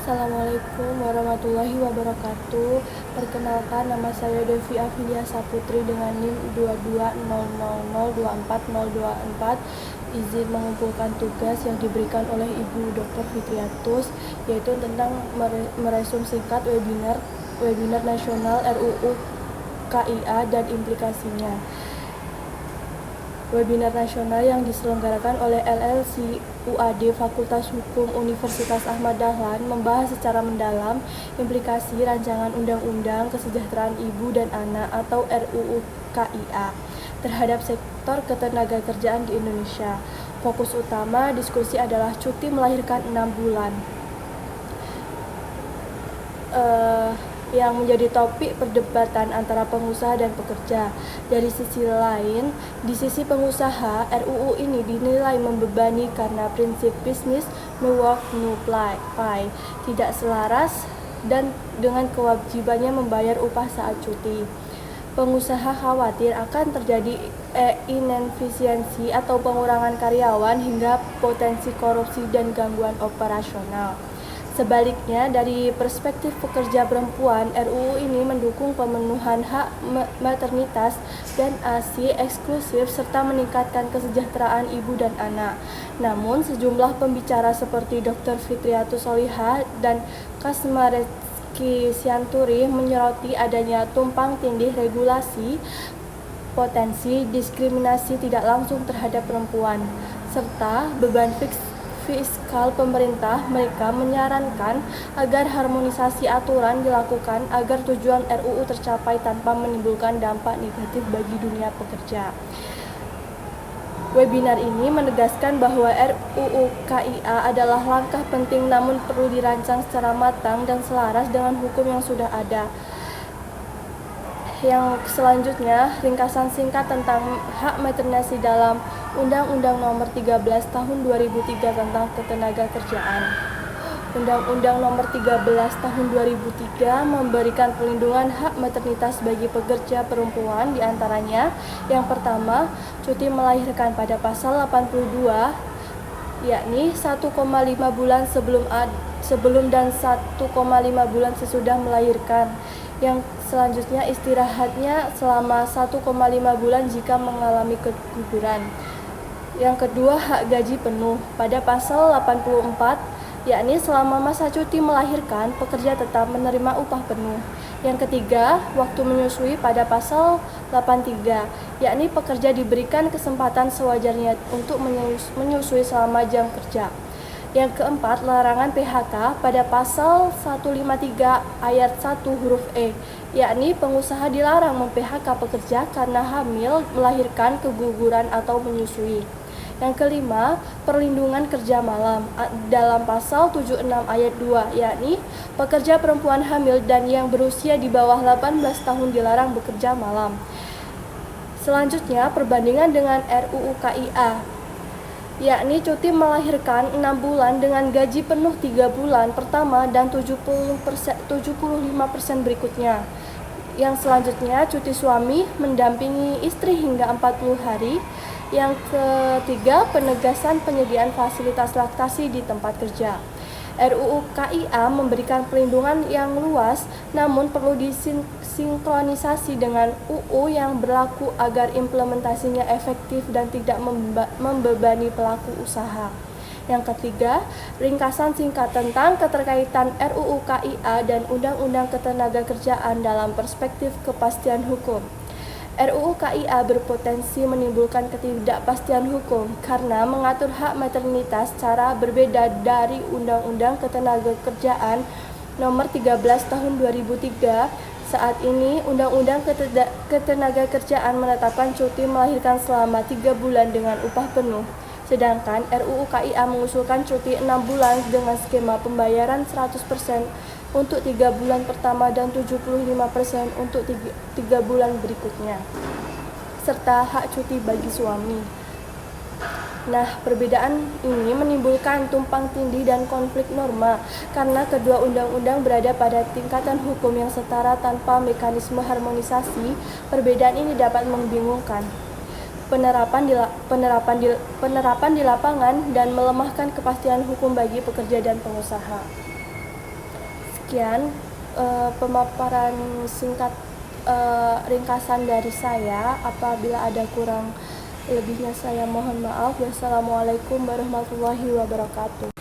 Assalamualaikum warahmatullahi wabarakatuh. Perkenalkan, nama saya Devi Afilia Saputri dengan NIM 2200240024. Izin mengumpulkan tugas yang diberikan oleh Ibu Dr. Fitriatus, yaitu tentang meresum singkat webinar nasional RUU KIA dan implikasinya. Webinar nasional yang diselenggarakan oleh LLC UAD Fakultas Hukum Universitas Ahmad Dahlan membahas secara mendalam implikasi rancangan Undang-Undang Kesejahteraan Ibu dan Anak atau RUU KIA terhadap sektor ketenagakerjaan di Indonesia. Fokus utama diskusi adalah cuti melahirkan 6 bulan. Yang menjadi topik perdebatan antara pengusaha dan pekerja. Dari sisi lain, di sisi pengusaha, RUU ini dinilai membebani karena prinsip bisnis no work no pay tidak selaras dan dengan kewajibannya membayar upah saat cuti. Pengusaha khawatir akan terjadi inefisiensi atau pengurangan karyawan hingga potensi korupsi dan gangguan operasional. Sebaliknya, dari perspektif pekerja perempuan, RUU ini mendukung pemenuhan hak maternitas dan ASI eksklusif serta meningkatkan kesejahteraan ibu dan anak. Namun, sejumlah pembicara seperti Dr. Fitriatus Solihah dan Kasmareski Sianturi menyoroti adanya tumpang tindih regulasi, potensi diskriminasi tidak langsung terhadap perempuan, serta beban fiskal pemerintah. Mereka menyarankan agar harmonisasi aturan dilakukan agar tujuan RUU tercapai tanpa menimbulkan dampak negatif bagi dunia pekerja. Webinar ini menegaskan bahwa RUU KIA adalah langkah penting namun perlu dirancang secara matang dan selaras dengan hukum yang sudah ada. Yang selanjutnya, ringkasan singkat tentang hak maternitas dalam Undang-Undang Nomor 13 Tahun 2003 tentang Ketenagakerjaan. Undang-Undang Nomor 13 Tahun 2003 memberikan perlindungan hak maternitas bagi pekerja perempuan, diantaranya yang pertama, cuti melahirkan pada pasal 82, yakni 1,5 bulan sebelum dan 1,5 bulan sesudah melahirkan. Yang selanjutnya, istirahatnya selama 1,5 bulan jika mengalami keguguran. Yang kedua, hak gaji penuh pada pasal 84, yakni selama masa cuti melahirkan, pekerja tetap menerima upah penuh. Yang ketiga, waktu menyusui pada pasal 83, yakni pekerja diberikan kesempatan sewajarnya untuk menyusui selama jam kerja. Yang keempat, larangan PHK pada pasal 153 ayat 1 huruf E, yakni pengusaha dilarang mem-PHK pekerja karena hamil, melahirkan, keguguran, atau menyusui. Yang kelima, perlindungan kerja malam dalam pasal 76 ayat 2, yakni pekerja perempuan hamil dan yang berusia di bawah 18 tahun dilarang bekerja malam. Selanjutnya, perbandingan dengan RUU KIA, yakni cuti melahirkan 6 bulan dengan gaji penuh 3 bulan pertama dan 75% berikutnya. Yang selanjutnya, cuti suami mendampingi istri hingga 40 hari. Yang ketiga, penegasan penyediaan fasilitas laktasi di tempat kerja. RUU KIA memberikan perlindungan yang luas, namun perlu disinkronisasi dengan UU yang berlaku agar implementasinya efektif dan tidak membebani pelaku usaha. Yang ketiga, ringkasan singkat tentang keterkaitan RUU KIA dan Undang-Undang Ketenagakerjaan dalam perspektif kepastian hukum. RUU KIA berpotensi menimbulkan ketidakpastian hukum karena mengatur hak maternitas secara berbeda dari Undang-Undang Ketenagakerjaan Nomor 13 Tahun 2003. Saat ini, Undang-Undang Ketenagakerjaan menetapkan cuti melahirkan selama 3 bulan dengan upah penuh. Sedangkan RUU KIA mengusulkan cuti 6 bulan dengan skema pembayaran 100% untuk 3 bulan pertama dan 75% untuk 3 bulan berikutnya, serta hak cuti bagi suami. Nah, perbedaan ini menimbulkan tumpang tindih dan konflik norma karena kedua undang-undang berada pada tingkatan hukum yang setara tanpa mekanisme harmonisasi. Perbedaan ini dapat membingungkan penerapan di lapangan dan melemahkan kepastian hukum bagi pekerja dan pengusaha. Sekian pemaparan singkat ringkasan dari saya. Apabila ada kurang lebihnya saya mohon maaf. Wassalamualaikum warahmatullahi wabarakatuh.